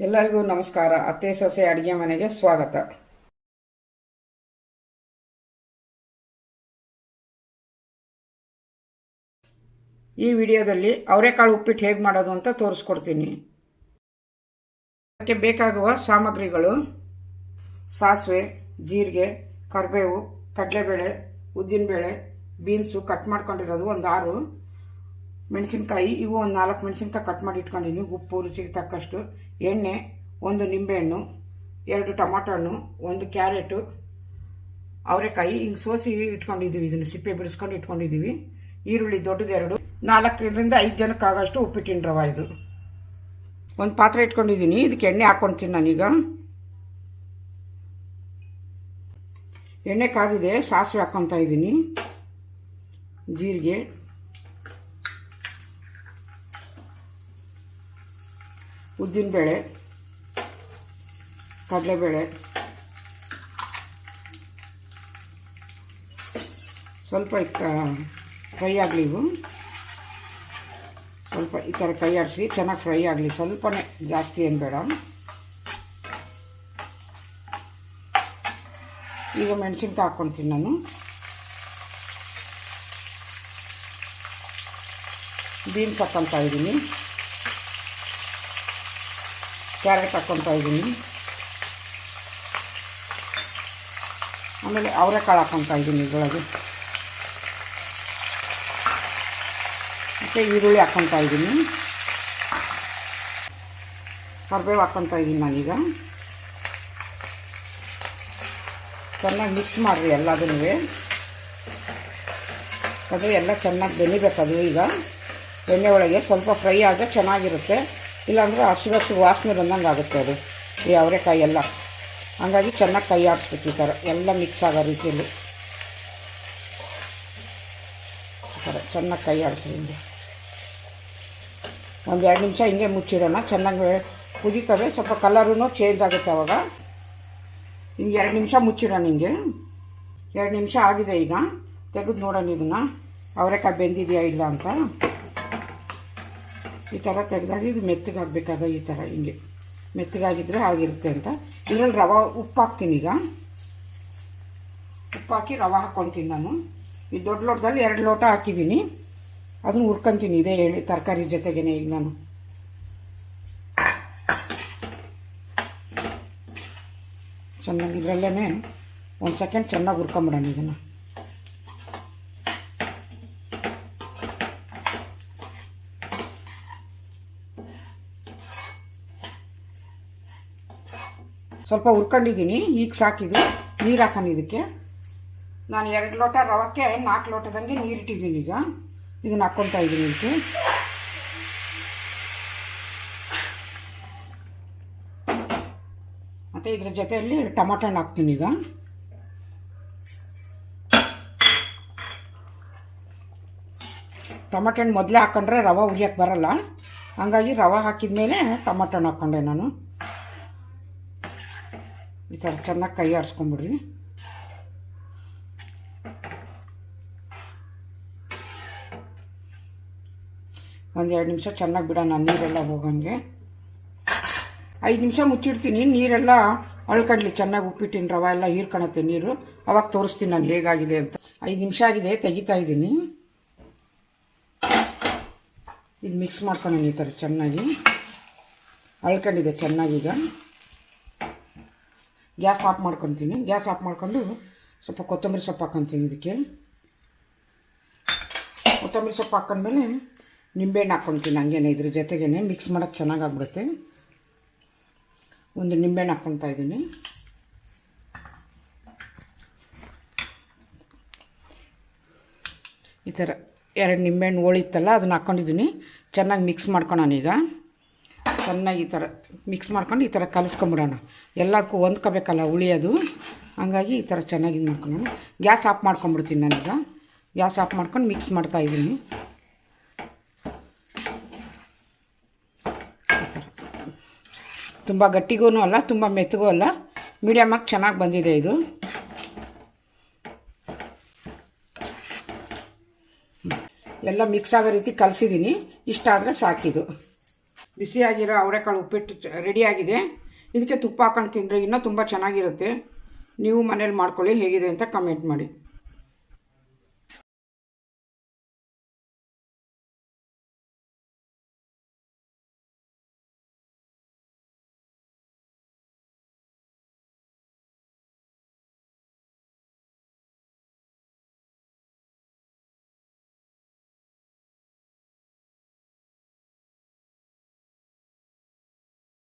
ಎಲ್ಲರಿಗೂ ನಮಸ್ಕಾರ. ಅತ್ತೆ ಸೊಸೆ ಅಡಿಗೆ ಮನೆಗೆ ಸ್ವಾಗತ. ಈ ವಿಡಿಯೋದಲ್ಲಿ ಅವರೆಕಾಳು ಉಪ್ಪಿಟ್ಟು ಹೇಗೆ ಮಾಡೋದು ಅಂತ ತೋರಿಸ್ಕೊಡ್ತೀನಿ. ಅದಕ್ಕೆ ಬೇಕಾಗುವ ಸಾಮಗ್ರಿಗಳು: ಸಾಸಿವೆ, ಜೀರಿಗೆ, ಕರಿಬೇವು, ಕಡಲೆಬೇಳೆ, ಉದ್ದಿನಬೇಳೆ, ಬೀನ್ಸು ಕಟ್ ಮಾಡ್ಕೊಂಡಿರೋದು ಒಂದು 6, ಮೆಣಸಿನ್ಕಾಯಿ ಇವು ಒಂದು 4 ಮೆಣಸಿನ್ಕಾಯಿ ಕಟ್ ಮಾಡಿ ಇಟ್ಕೊಂಡಿದ್ದೀನಿ, ಉಪ್ಪು ರುಚಿಗೆ ತಕ್ಕಷ್ಟು, ಎಣ್ಣೆ, 1 ನಿಂಬೆಹಣ್ಣು, 2 ಟೊಮಾಟೊ ಹಣ್ಣು, 1 ಕ್ಯಾರೆಟು, ಅವರೆಕಾಯಿ ಹಿಂಗೆ ಸೋಸಿ ಇಟ್ಕೊಂಡಿದ್ದೀವಿ. ಇದನ್ನು ಸಿಪ್ಪೆ ಬಿಡಿಸ್ಕೊಂಡು ಇಟ್ಕೊಂಡಿದ್ದೀವಿ. ಈರುಳ್ಳಿ ದೊಡ್ಡದು 2, 4ರಿಂದ 5 ಜನಕ್ಕಾಗಷ್ಟು ಉಪ್ಪಿಟ್ಟಿನ ರವೆ. ಇದು ಒಂದು ಪಾತ್ರೆ ಇಟ್ಕೊಂಡಿದ್ದೀನಿ. ಇದಕ್ಕೆ ಎಣ್ಣೆ ಹಾಕ್ಕೊಳ್ತೀನಿ ನಾನೀಗ. ಎಣ್ಣೆ ಕಾದಿದೆ, ಸಾಸಿವೆ ಹಾಕ್ಕೊತಾ ಇದ್ದೀನಿ, ಜೀರಿಗೆ, ಉದ್ದಿನಬೇಳೆ, ಕಡಲೆಬೇಳೆ, ಸ್ವಲ್ಪ ಫ್ರೈ ಆಗಲಿ. ಇವು ಸ್ವಲ್ಪ ಈ ಥರ ಕೈ ಆಡಿಸಿ ಚೆನ್ನಾಗಿ ಫ್ರೈ ಆಗಲಿ, ಸ್ವಲ್ಪನೇ, ಜಾಸ್ತಿ ಏನು ಬೇಡ. ಈಗ ಮೆಣಸಿನ್ಕಾಯಿ ಹಾಕ್ಕೊಳ್ತೀನಿ ನಾನು. ಬೀನ್ಸ್ ಹಾಕ್ಕೊತಾ ಇದ್ದೀನಿ, ಕ್ಯಾರೆಟ್ ಹಾಕ್ಕೊತಾ ಇದ್ದೀನಿ, ಆಮೇಲೆ ಅವರೆಕಾಳು ಹಾಕ್ಕೊತಾ ಇದ್ದೀನಿ ಇದರೊಳಗೆ, ಮತ್ತು ಈರುಳ್ಳಿ ಹಾಕ್ಕೊತಾ ಇದ್ದೀನಿ, ಕರಿಬೇವು ಹಾಕ್ಕೊತಾ ಇದ್ದೀನಿ ನಾನೀಗ. ಚೆನ್ನಾಗಿ ಮಿಕ್ಸ್ ಮಾಡಿರಿ ಎಲ್ಲದನ್ನೂ. ಅದು ಎಲ್ಲ ಚೆನ್ನಾಗಿ ಬೆನಿಬೇಕದು. ಈಗ ಎಣ್ಣೆ ಒಳಗೆ ಸ್ವಲ್ಪ ಫ್ರೈ ಆದರೆ ಚೆನ್ನಾಗಿರುತ್ತೆ, ಇಲ್ಲಾಂದರೆ ಹಸಿ ವಾಸನೆ ಬಂದಂಗೆ ಆಗುತ್ತೆ ಅದು, ಈ ಅವರೆಕಾಯಿ ಎಲ್ಲ. ಹಂಗಾಗಿ ಚೆನ್ನಾಗಿ ಕೈ ಆಡಿಸ್ಬೇಕು, ಈ ಥರ ಎಲ್ಲ ಮಿಕ್ಸ್ ಆಗೋ ರೀತಿಯಲ್ಲಿ ಈ ಥರ ಚೆನ್ನಾಗಿ ಕೈ ಆಡಿಸಿ. ಒಂದು 2 ನಿಮಿಷ ಹಿಂಗೆ ಮುಚ್ಚಿಡೋಣ. ಚೆನ್ನಾಗಿ ಕುದೀತವೆ, ಸ್ವಲ್ಪ ಕಲರೂ ಚೇಂಜ್ ಆಗುತ್ತೆ ಅವಾಗ. ಹಿಂಗೆ 2 ನಿಮಿಷ ಮುಚ್ಚಿಡೋಣ. ಹಿಂಗೆ 2 ನಿಮಿಷ ಆಗಿದೆ. ಈಗ ತೆಗೆದು ನೋಡೋಣ ಇದನ್ನು, ಅವರೆಕಾಯಿ ಬೆಂದಿದೆಯಾ ಇಲ್ಲ ಅಂತ. ಈ ಥರ ತೆಗೆದಾಗ ಇದು ಮೆತ್ತಗಾಗಬೇಕಾಗ, ಈ ಥರ ಹಿಂಗೆ ಮೆತ್ತಗಾಗಿದ್ದರೆ ಆಗಿರುತ್ತೆ ಅಂತ. ಇದರಲ್ಲಿ ರವೆ ಉಪ್ಪು ಹಾಕ್ತೀನಿ. ಈಗ ಉಪ್ಪು ಹಾಕಿ ರವೆ ಹಾಕ್ಕೊತೀನಿ ನಾನು. ಈ ದೊಡ್ಡ ಲೋಟದಲ್ಲಿ 2 ಲೋಟ ಹಾಕಿದ್ದೀನಿ. ಅದನ್ನು ಹುರ್ಕೊತೀನಿ ಇದೇ ಹೇಳಿ ತರಕಾರಿ ಜೊತೆಗೇನೆ. ಈಗ ನಾನು ಚೆನ್ನಾಗಿ ಇದರಲ್ಲೇ 1 ಸೆಕೆಂಡ್ ಚೆನ್ನಾಗಿ ಹುರ್ಕೊಂಬಿಡೋಣ ಇದನ್ನು. ಸ್ವಲ್ಪ ಹುರ್ಕೊಂಡಿದ್ದೀನಿ. ಈಗ ಸಾಕಿದ್ದು ನೀರು ಹಾಕೋಣ ಇದಕ್ಕೆ. ನಾನು 2 ಲೋಟ ರವಕ್ಕೆ 4 ಲೋಟದಂಗೆ ನೀರಿಟ್ಟಿದ್ದೀನಿ. ಈಗ ಇದನ್ನು ಹಾಕ್ಕೊತಾ ಇದ್ದೀನಿ ಇದಕ್ಕೆ. ಮತ್ತು ಇದ್ರ ಜೊತೆಯಲ್ಲಿ ಟೊಮಾಟೊ ಹಣ್ಣು ಹಾಕ್ತೀನಿ. ಈಗ ಟೊಮಾಟೊ ಹಣ್ಣು ಮೊದಲೇ ಹಾಕ್ಕೊಂಡ್ರೆ ರವೆ ಉರಿಯೋಕ್ಕೆ ಬರಲ್ಲ, ಹಾಗಾಗಿ ರವೆ ಹಾಕಿದ ಮೇಲೆ ಟೊಮಾಟೊ ಹಣ್ಣು ಹಾಕ್ಕೊಂಡೆ ನಾನು. ಈ ಥರ ಚೆನ್ನಾಗಿ ಕೈ ಆಡಿಸ್ಕೊಂಬಿಡ್ರಿ. ಒಂದು 2 ನಿಮಿಷ ಚೆನ್ನಾಗಿ ಬಿಡೋಣ, ನೀರೆಲ್ಲ ಹೋಗಂಗೆ. 5 ನಿಮಿಷ ಮುಚ್ಚಿಡ್ತೀನಿ, ನೀರೆಲ್ಲ ಅಳ್ಕಡ್ಲಿ ಚೆನ್ನಾಗಿ. ಉಪ್ಪಿಟ್ಟಿನ ರವೆ ಎಲ್ಲ ಹೀರ್ಕೊಳತ್ತೆ ನೀರು. ಅವಾಗ ತೋರಿಸ್ತೀನಿ ನಾನು ಹೇಗಾಗಿದೆ ಅಂತ. 5 ನಿಮಿಷ ಆಗಿದೆ, ತೆಗಿತಾ ಇದ್ದೀನಿ. ಇದು ಮಿಕ್ಸ್ ಮಾಡ್ಕೊಂಡು ಈ ಥರ ಚೆನ್ನಾಗಿ ಅಳ್ಕೊಂಡಿದೆ ಚೆನ್ನಾಗೀಗ. ಗ್ಯಾಸ್ ಆಫ್ ಮಾಡ್ಕೊತೀನಿ. ಗ್ಯಾಸ್ ಆಫ್ ಮಾಡ್ಕೊಂಡು ಸ್ವಲ್ಪ ಕೊತ್ತಂಬರಿ ಸೊಪ್ಪು ಹಾಕ್ಕೊತೀನಿ ಇದಕ್ಕೆ. ಕೊತ್ತಂಬರಿ ಸೊಪ್ಪು ಹಾಕ್ಕೊಂಡ್ಮೇಲೆ ನಿಂಬೆಹಣ್ಣು ಹಾಕ್ಕೊತೀನಿ ಹಂಗೇನೆ, ಇದ್ರ ಜೊತೆಗೇನೆ ಮಿಕ್ಸ್ ಮಾಡೋಕ್ಕೆ ಚೆನ್ನಾಗಾಗ್ಬಿಡುತ್ತೆ. 1 ನಿಂಬೆಹಣ್ಣು ಹಾಕ್ಕೊತಾ ಇದ್ದೀನಿ. ಈ ಥರ 2 ನಿಂಬೆಹಣ್ಣು ಹೋಳಿತ್ತಲ್ಲ ಅದನ್ನು ಹಾಕ್ಕೊಂಡಿದ್ದೀನಿ. ಚೆನ್ನಾಗಿ ಮಿಕ್ಸ್ ಮಾಡ್ಕೊಳೋಣ ಈಗ. ಚೆನ್ನಾಗಿ ಈ ಥರ ಮಿಕ್ಸ್ ಮಾಡ್ಕೊಂಡು ಈ ಥರ ಕಲಿಸ್ಕೊಂಬಿಡೋಣ. ಎಲ್ಲದಕ್ಕೂ ಹೊಂದ್ಕೋಬೇಕಲ್ಲ ಉಳಿಯೋದು, ಹಂಗಾಗಿ ಈ ಥರ ಚೆನ್ನಾಗಿ ಇದು ಮಾಡ್ಕೊಳ್ಳೋಣ. ಗ್ಯಾಸ್ ಆಫ್ ಮಾಡ್ಕೊಂಬಿಡ್ತೀನಿ ನಾನೀಗ. ಗ್ಯಾಸ್ ಆಫ್ ಮಾಡ್ಕೊಂಡು ಮಿಕ್ಸ್ ಮಾಡ್ತಾಯಿದ್ದೀನಿ. ಈ ಥರ ತುಂಬ ಗಟ್ಟಿಗೂ ಅಲ್ಲ, ತುಂಬ ಮೆತ್ತಗೂ ಅಲ್ಲ, ಮೀಡಿಯಮಾಗಿ ಚೆನ್ನಾಗಿ ಬಂದಿದೆ ಇದು. ಎಲ್ಲ ಮಿಕ್ಸ್ ಆಗೋ ರೀತಿ ಕಲಿಸಿದ್ದೀನಿ. ಇಷ್ಟ ಆದರೆ ಸಾಕಿದು. ಬಿಸಿಯಾಗಿರೋ ಅವರೆಕಾಳು ಉಪ್ಪಿಟ್ಟು ರೆಡಿಯಾಗಿದೆ. ಇದಕ್ಕೆ ತುಪ್ಪ ಹಾಕೊಂಡು ತಿಂದರೆ ಇನ್ನೂ ತುಂಬ ಚೆನ್ನಾಗಿರುತ್ತೆ. ನೀವು ಮನೇಲಿ ಮಾಡ್ಕೊಳ್ಳಿ, ಹೇಗಿದೆ ಅಂತ ಕಮೆಂಟ್ ಮಾಡಿ.